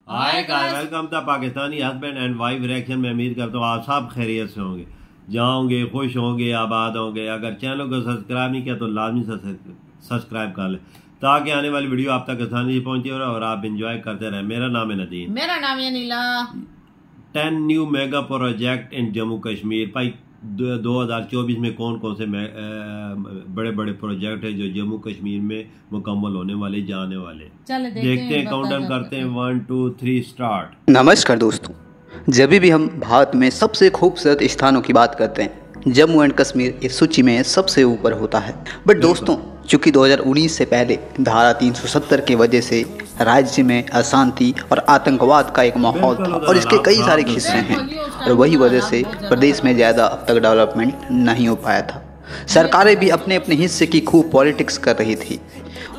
Hi guys, welcome to Pakistani husband and wife reaction में। उम्मीद करता हूँ आप सब खैरियत से होंगे, जाओगे, खुश होंगे, आबाद होंगे। अगर चैनल को सब्सक्राइब नहीं किया तो लाजमी सब्सक्राइब कर लें ताकि आने वाली वीडियो आप तक आसानी से पहुंचे और आप इंजॉय करते रहें। मेरा नाम है नदीम। मेरा नाम है नीला। 10 new mega project in Jammu Kashmir. भाई 2024 में कौन कौन से बड़े बड़े प्रोजेक्ट है जो जम्मू कश्मीर में मुकम्मल होने वाले, जाने वाले। चल देखते हैं, काउंटडाउन करते हैं। 1 2 3 स्टार्ट। नमस्कार दोस्तों, जब भी हम भारत में सबसे खूबसूरत स्थानों की बात करते हैं, जम्मू एंड कश्मीर इस सूची में सबसे ऊपर होता है। बट दोस्तों, चूंकि 2019 से पहले धारा 370 की वजह से राज्य में अशांति और आतंकवाद का एक माहौल था और इसके कई सारे किस्से हैं और वही वजह से प्रदेश में ज़्यादा अब तक डेवलपमेंट नहीं हो पाया था। सरकारें भी अपने अपने हिस्से की खूब पॉलिटिक्स कर रही थी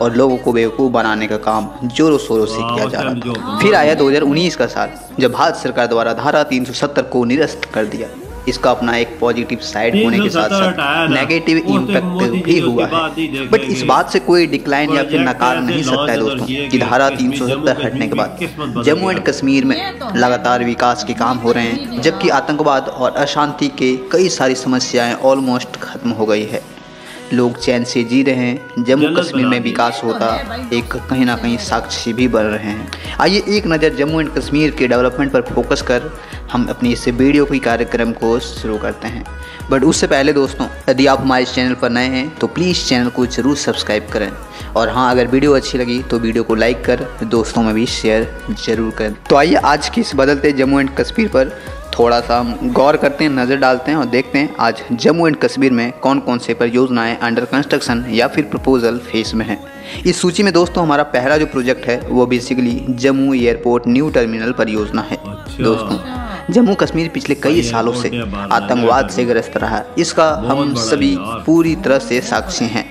और लोगों को बेवकूफ़ बनाने का काम जोरों शोरों से किया जा रहा था। फिर आया 2019 का साल, जब भारत सरकार द्वारा धारा 370 को निरस्त कर दिया। इसका अपना एक पॉजिटिव साइड होने के साथ साथ नेगेटिव इम्पैक्ट भी हुआ है। बट इस बात से कोई डिक्लाइन या फिर नकार नहीं सकता है दोस्तों कि धारा 370 हटने के बाद जम्मू एंड कश्मीर में लगातार विकास के काम हो रहे हैं, जबकि आतंकवाद और अशांति के कई सारी समस्याएं ऑलमोस्ट खत्म हो गई है। लोग चैन से जी रहे हैं। जम्मू कश्मीर में विकास होता एक कहीं ना कहीं साक्षी भी बन रहे हैं। आइए एक नज़र जम्मू एंड कश्मीर के डेवलपमेंट पर फोकस कर हम अपनी इस वीडियो की कार्यक्रम को शुरू करते हैं। बट उससे पहले दोस्तों, यदि आप हमारे चैनल पर नए हैं तो प्लीज़ चैनल को ज़रूर सब्सक्राइब करें और हाँ, अगर वीडियो अच्छी लगी तो वीडियो को लाइक कर दोस्तों में भी शेयर ज़रूर करें। तो आइए आज की इस बदलते जम्मू एंड कश्मीर पर थोड़ा सा गौर करते हैं, नज़र डालते हैं और देखते हैं आज जम्मू एंड कश्मीर में कौन कौन से परियोजनाएं अंडर कंस्ट्रक्शन या फिर प्रपोजल फेज में हैं। इस सूची में दोस्तों हमारा पहला जो प्रोजेक्ट है वो basically Jammu airport new terminal परियोजना है। दोस्तों, जम्मू कश्मीर पिछले कई सालों से आतंकवाद से ग्रस्त रहा है, इसका हम सभी पूरी तरह से साक्षी हैं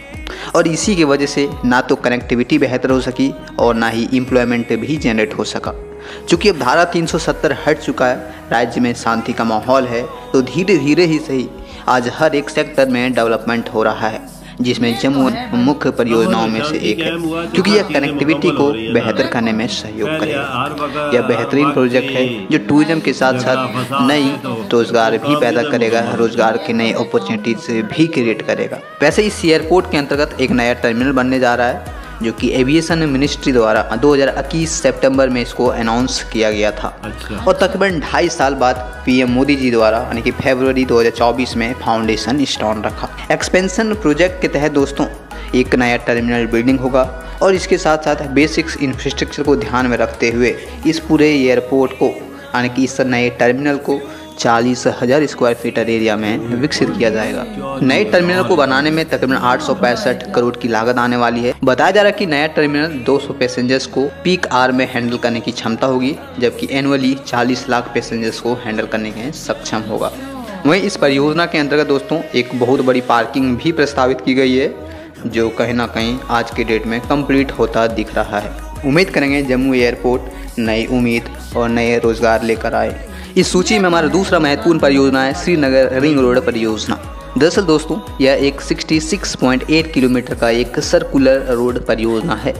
और इसी की वजह से ना तो कनेक्टिविटी बेहतर हो सकी और ना ही एम्प्लॉयमेंट भी जनरेट हो सका। चूँकि अब धारा 370 हट चुका है, राज्य में शांति का माहौल है, तो धीरे धीरे ही सही आज हर एक सेक्टर में डेवलपमेंट हो रहा है, जिसमें जम्मू मुख्य परियोजनाओं में से एक है, क्योंकि यह कनेक्टिविटी को बेहतर करने में सहयोग करेगा। यह बेहतरीन प्रोजेक्ट है जो टूरिज्म के साथ साथ नई रोजगार भी पैदा करेगा, रोजगार की नई अपॉर्चुनिटीज भी क्रिएट करेगा। वैसे इस एयरपोर्ट के अंतर्गत एक नया टर्मिनल बनने जा रहा है जो कि एविएशन मिनिस्ट्री द्वारा 2021 सितंबर में इसको अनाउंस किया गया था। और तकरीबन 2.5 साल बाद पीएम मोदी जी द्वारा यानी कि फरवरी 2024 में फाउंडेशन स्टोन रखा। एक्सपेंशन प्रोजेक्ट के तहत दोस्तों एक नया टर्मिनल बिल्डिंग होगा और इसके साथ साथ बेसिक्स इंफ्रास्ट्रक्चर को ध्यान में रखते हुए इस पूरे एयरपोर्ट को यानी कि इस नए टर्मिनल को 40,000 स्क्वायर फीट एरिया में विकसित किया जाएगा। नए टर्मिनल को बनाने में तकरीबन 865 करोड़ की लागत आने वाली है। बताया जा रहा है कि नया टर्मिनल 200 पैसेंजर्स को पीक आवर में हैंडल करने की क्षमता होगी, जबकि एनुअली 40 लाख पैसेंजर्स को हैंडल करने के सक्षम होगा। वहीं इस परियोजना के अंतर्गत दोस्तों एक बहुत बड़ी पार्किंग भी प्रस्तावित की गई है, जो कहीं ना कहीं आज के डेट में कंप्लीट होता दिख रहा है। उम्मीद करेंगे जम्मू एयरपोर्ट नई उम्मीद और नए रोजगार लेकर आए। इस सूची में हमारा दूसरा महत्वपूर्ण परियोजना है श्रीनगर रिंग रोड परियोजना। दरअसल दोस्तों यह एक 66.8 किलोमीटर का एक सर्कुलर रोड परियोजना है,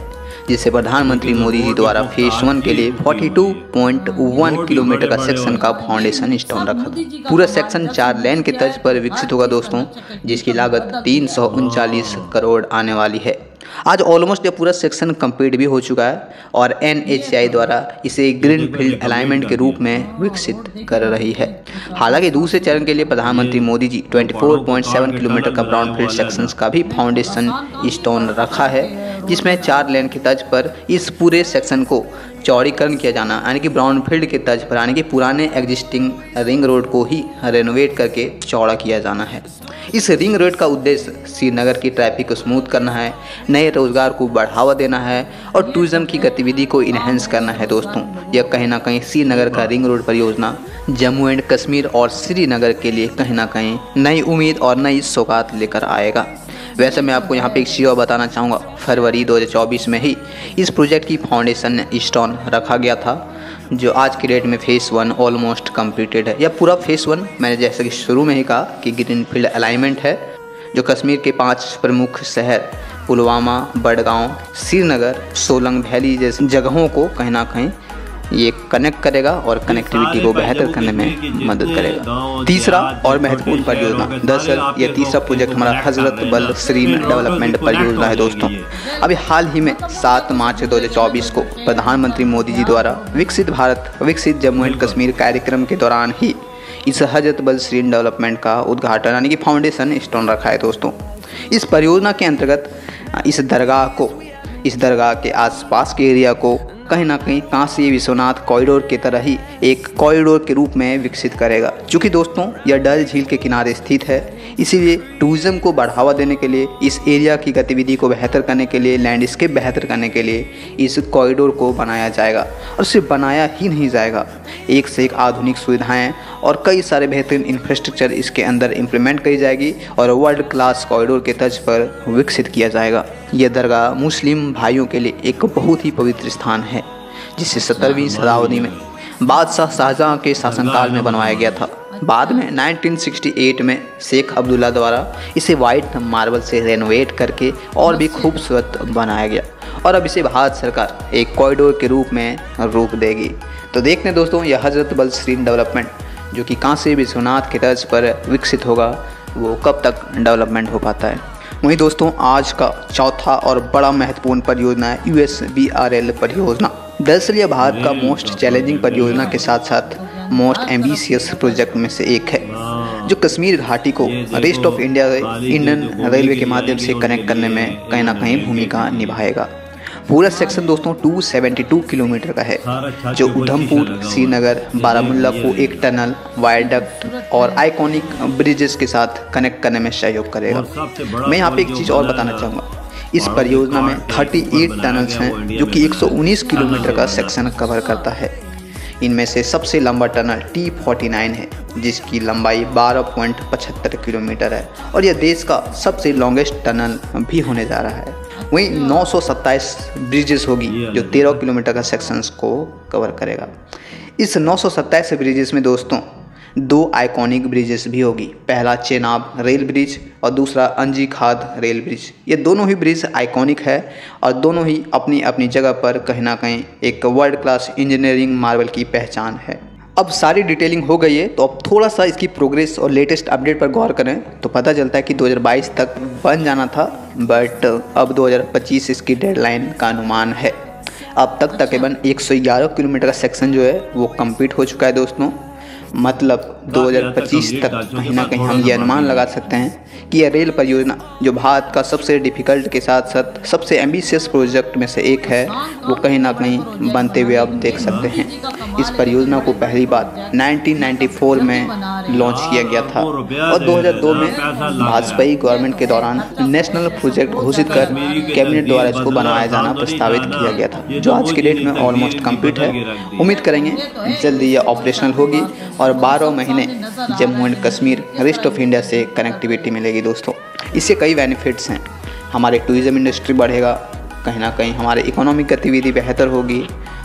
जिसे प्रधानमंत्री मोदी जी द्वारा फेज 1 के लिए 42.1 किलोमीटर का सेक्शन का फाउंडेशन स्टोन रखा। पूरा सेक्शन 4 लेन के तर्ज पर विकसित होगा दोस्तों, जिसकी लागत 339 करोड़ आने वाली है। आज ऑलमोस्ट यह पूरा सेक्शन कंप्लीट भी हो चुका है और NHAI द्वारा इसे ग्रीन फील्ड अलाइनमेंट के रूप में विकसित कर रही है। हालांकि दूसरे चरण के लिए प्रधानमंत्री मोदी जी 24.7 किलोमीटर का ब्राउन फील्ड सेक्शंस का भी फाउंडेशन स्टोन रखा है, जिसमें 4 लेन के तर्ज पर इस पूरे सेक्शन को चौड़ीकरण किया जाना यानी कि ब्राउन फील्ड के तर्ज पर यानी कि पुराने एग्जिस्टिंग रिंग रोड को ही रेनोवेट करके चौड़ा किया जाना है। इस रिंग रोड का उद्देश्य श्रीनगर की ट्रैफिक को स्मूथ करना है, नए रोजगार को बढ़ावा देना है और टूरिज्म की गतिविधि को इन्हेंस करना है। दोस्तों यह कहीं ना कहीं श्रीनगर का रिंग रोड परियोजना जम्मू एंड कश्मीर और श्रीनगर के लिए कहीं ना कहीं नई उम्मीद और नई सौगात लेकर आएगा। वैसे मैं आपको यहाँ पे एक चीज़ और बताना चाहूँगा, फरवरी 2024 में ही इस प्रोजेक्ट की फाउंडेशन स्टोन रखा गया था, जो आज की डेट में फेज 1 ऑलमोस्ट कंप्लीटेड है। यह पूरा फेज 1 मैंने जैसे कि शुरू में ही कहा कि ग्रीन फील्ड अलाइनमेंट है, जो कश्मीर के 5 प्रमुख शहर पुलवामा, बडगांव, श्रीनगर, सोलंग वैली जैसी जगहों को कहीं ना कहीं ये कनेक्ट करेगा और कनेक्टिविटी को बेहतर करने में मदद करेगा। तीसरा और महत्वपूर्ण परियोजना, दरअसल ये तीसरा प्रोजेक्ट हमारा हजरत बल श्रीन डेवलपमेंट परियोजना है दोस्तों। अभी हाल ही में 7 मार्च 2024 को प्रधानमंत्री मोदी जी द्वारा विकसित भारत विकसित जम्मू एंड कश्मीर कार्यक्रम के दौरान ही इस हजरत बल श्रीन डेवलपमेंट का उद्घाटन यानी कि फाउंडेशन स्टोन रखा है दोस्तों। इस परियोजना के अंतर्गत इस दरगाह के आसपास के एरिया को कहीं ना कहीं काशी विश्वनाथ कॉरिडोर की तरह ही एक कॉरिडोर के रूप में विकसित करेगा। चूँकि दोस्तों यह डल झील के किनारे स्थित है, इसीलिए टूरिज्म को बढ़ावा देने के लिए, इस एरिया की गतिविधि को बेहतर करने के लिए, लैंडस्केप बेहतर करने के लिए इस कॉरिडोर को बनाया जाएगा। और सिर्फ बनाया ही नहीं जाएगा, एक से एक आधुनिक सुविधाएं और कई सारे बेहतरीन इंफ्रास्ट्रक्चर इसके अंदर इम्प्लीमेंट करी जाएगी और वर्ल्ड क्लास कॉरिडोर के तर्ज पर विकसित किया जाएगा। यह दरगाह मुस्लिम भाइयों के लिए एक बहुत ही पवित्र स्थान है, जिसे 17वीं शताब्दी में बादशाह शाहजहां के शासनकाल में बनवाया गया था। बाद में 1968 में शेख अब्दुल्ला द्वारा इसे वाइट मार्बल से रेनोवेट करके और भी खूबसूरत बनाया गया और अब इसे भारत सरकार एक कॉरिडोर के रूप में रूप देगी। तो देखते हैं दोस्तों, यह हजरत बल श्रीन डेवलपमेंट जो कि काशी विश्वनाथ के तर्ज पर विकसित होगा, वो कब तक डेवलपमेंट हो पाता है। वहीं दोस्तों आज का चौथा और बड़ा महत्वपूर्ण परियोजना है USBRL परियोजना। दरअसल यह भारत का मोस्ट चैलेंजिंग परियोजना के साथ साथ मोस्ट एम्बिशियस प्रोजेक्ट में से एक है, जो कश्मीर घाटी को रेस्ट ऑफ इंडियन रेलवे के माध्यम से कनेक्ट करने में कहीं ना कहीं भूमिका निभाएगा। पूरा सेक्शन दोस्तों 272 किलोमीटर का है, जो उधमपुर, श्रीनगर, बारामूला को एक टनल, वायडक्ट और आइकॉनिक ब्रिजेस के साथ कनेक्ट करने में सहयोग करेगा। मैं यहाँ पे एक चीज़ और बताना चाहूँगा, इस परियोजना में 38 टनल्स हैं जो कि 119 किलोमीटर का सेक्शन कवर करता है। इनमें से सबसे लंबा टनल T49 है, जिसकी लंबाई 12.75 किलोमीटर है और यह देश का सबसे लॉन्गेस्ट टनल भी होने जा रहा है। वहीं 927 ब्रिजेस होगी जो 13 किलोमीटर का सेक्शंस को कवर करेगा। इस 927 ब्रिजेस में दोस्तों 2 आइकॉनिक ब्रिजेस भी होगी, पहला चेनाब रेल ब्रिज और दूसरा अंजी खाद रेल ब्रिज। ये दोनों ही ब्रिज आइकॉनिक है और दोनों ही अपनी अपनी जगह पर कहीं ना कहीं एक वर्ल्ड क्लास इंजीनियरिंग मार्वल की पहचान है। अब सारी डिटेलिंग हो गई है, तो अब थोड़ा सा इसकी प्रोग्रेस और लेटेस्ट अपडेट पर गौर करें तो पता चलता है कि 2022 तक बन जाना था, बट अब 2025 इसकी डेडलाइन का अनुमान है। अब तक तकरीबन 111 किलोमीटर का सेक्शन जो है वो कंप्लीट हो चुका है दोस्तों। मतलब 2025 तक कहीं ना कहीं हम ये अनुमान लगा सकते हैं कि यह रेल परियोजना जो भारत का सबसे डिफ़िकल्ट के साथ साथ सबसे एम्बिशियस प्रोजेक्ट में से एक है, वो कहीं ना कहीं बनते हुए आप देख सकते हैं। इस परियोजना को पहली बार 1994 में लॉन्च किया गया था और 2002 में वाजपेयी गवर्नमेंट के दौरान नेशनल प्रोजेक्ट घोषित कर कैबिनेट द्वारा इसको बनवाया जाना प्रस्तावित किया गया था, जो आज की डेट में ऑलमोस्ट कंप्लीट है। उम्मीद करेंगे जल्दी यह ऑपरेशनल होगी और 12 महीने Jammu and Kashmir rest of India से कनेक्टिविटी मिलेगी दोस्तों। इससे कई बेनिफिट्स हैं, हमारे टूरिज़्म इंडस्ट्री बढ़ेगा, कहीं ना कहीं हमारे इकोनॉमिक गतिविधि बेहतर होगी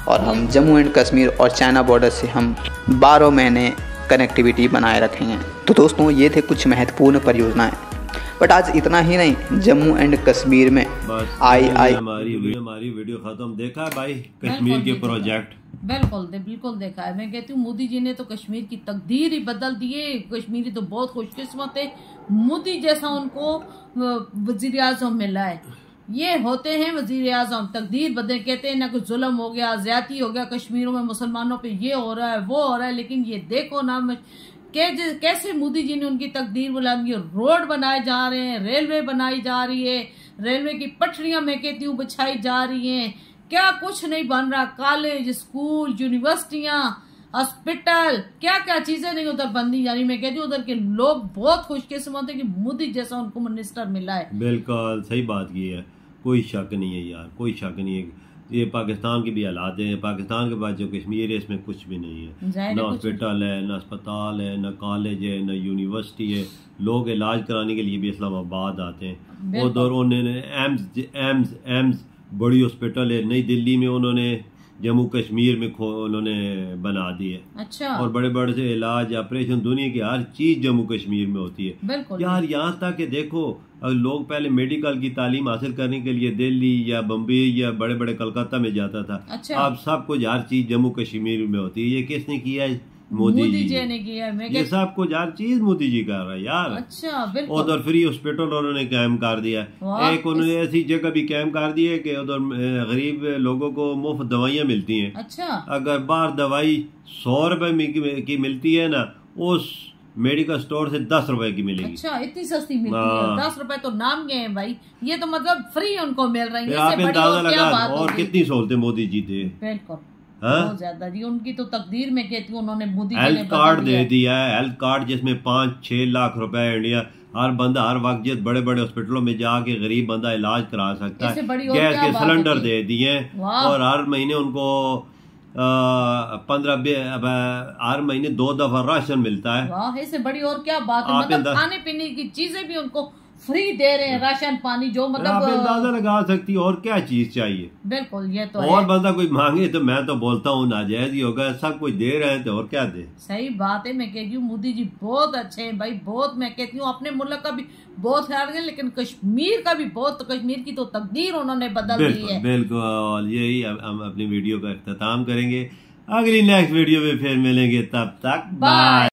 और हम जम्मू एंड कश्मीर और चाइना बॉर्डर से हम 12 महीने कनेक्टिविटी बनाए रखेंगे। तो दोस्तों ये थे कुछ महत्वपूर्ण परियोजनाएं, बट आज इतना ही नहीं, जम्मू एंड कश्मीर में हमारी वीडियो खत्म। देखा है भाई कश्मीर के प्रोजेक्ट? बिल्कुल देखा है। मैं कहती हूँ मोदी जी ने तो कश्मीर की तकदीर ही बदल दी है। कश्मीरी तो बहुत खुशकिस्मत है, मोदी जैसा उनको वजीर आजम मिला है। ये होते हैं वजीर आजम, तकदीर बदल। कहते हैं ना कुछ जुल्म हो गया, ज्यादती हो गया कश्मीरों में, मुसलमानों पे ये हो रहा है वो हो रहा है, लेकिन ये देखो ना कैसे मोदी जी ने उनकी तकदीर बुलंद की। रोड बनाए जा रहे हैं, रेलवे बनाई जा रही है, रेलवे की पटरियां मैं कहती हूँ बिछाई जा रही हैं, क्या कुछ नहीं बन रहा। कॉलेज, स्कूल, यूनिवर्सिटियां, हॉस्पिटल, क्या क्या चीजें नहीं उधर बंदी। यानी मैं कहती हूँ उधर के लोग बहुत खुशकिस्मत है कि मोदी जैसा उनको मिनिस्टर मिला है। बिल्कुल सही बात की है, कोई शक नहीं है यार, कोई शक नहीं है। ये पाकिस्तान के भी हालात हैं, पाकिस्तान के पास जो कश्मीर है इसमें कुछ भी नहीं है, ना हॉस्पिटल है, ना अस्पताल है, ना कॉलेज है, ना यूनिवर्सिटी है। लोग इलाज कराने के लिए भी इस्लामाबाद आते हैं। उधर उन्होंने एम्स बड़ी हॉस्पिटल है, नई दिल्ली में उन्होंने जम्मू कश्मीर में उन्होंने बना दी है। अच्छा। और बड़े बड़े से इलाज ऑपरेशन दुनिया की हर चीज जम्मू कश्मीर में होती है। बिल्कुल यार यहाँ तक कि देखो लोग पहले मेडिकल की तालीम हासिल करने के लिए दिल्ली या बम्बई या बड़े बड़े कलकत्ता में जाता था। अच्छा। अब सब कुछ हर चीज जम्मू कश्मीर में होती है। ये किसने किया है? मोदी जी ने किया। ये सब कुछ हर चीज मोदी जी कर रहा है यार। अच्छा बिल्कुल। उधर फ्री हॉस्पिटल उन्होंने कायम कर दिया। एक उन्होंने ऐसी जगह भी कायम कर दी है कि उधर गरीब लोगों को मुफ्त दवाइयाँ मिलती हैं। अच्छा। अगर बाहर दवाई 100 रुपए की मिलती है ना, उस मेडिकल स्टोर से 10 रुपए की मिलेगी। अच्छा, इतनी सस्ती मिलती है। 10 रुपए तो नाम के हैं भाई, ये तो मतलब फ्री उनको मिल रही है। आप अंदाजा लगा और कितनी सहूलतें मोदी जी थे। बिल्कुल बहुत ज्यादा जी। उनकी तो तकदीर में कहती हूँ उन्होंने मोदी हेल्थ कार्ड दे दिया है। हेल्थ कार्ड जिसमें 5-6 लाख रुपए इंडिया हर बंदा हर वक्त जिस बड़े बड़े हॉस्पिटलों में जाके गरीब बंदा इलाज करा सकता है। गैस के सिलेंडर दे दिए और हर महीने उनको 2 दफा राशन मिलता है। वाह, इससे बड़ी और क्या बात है। मतलब खाने पीने की चीजें भी उनको फ्री दे रहे हैं, राशन पानी जो मतलब आप अंदाजा लगा सकती और क्या चीज चाहिए। बिल्कुल ये तो और बंदा कोई मांगे तो मैं तो बोलता हूँ नाजायज ही होगा। सब कुछ दे रहे हैं तो और क्या दे। सही बात है। मैं कहती हूँ मोदी जी बहुत अच्छे हैं भाई, बहुत। मैं कहती हूँ अपने मुल्क का भी बहुत ख्याल रखें, लेकिन कश्मीर का भी बहुत। तो कश्मीर की तो तकदीर उन्होंने बदल दी है। बिल्कुल यही हम अपनी वीडियो का इख्तिताम करेंगे। अगली नेक्स्ट वीडियो में फिर मिलेंगे, तब तक बाय।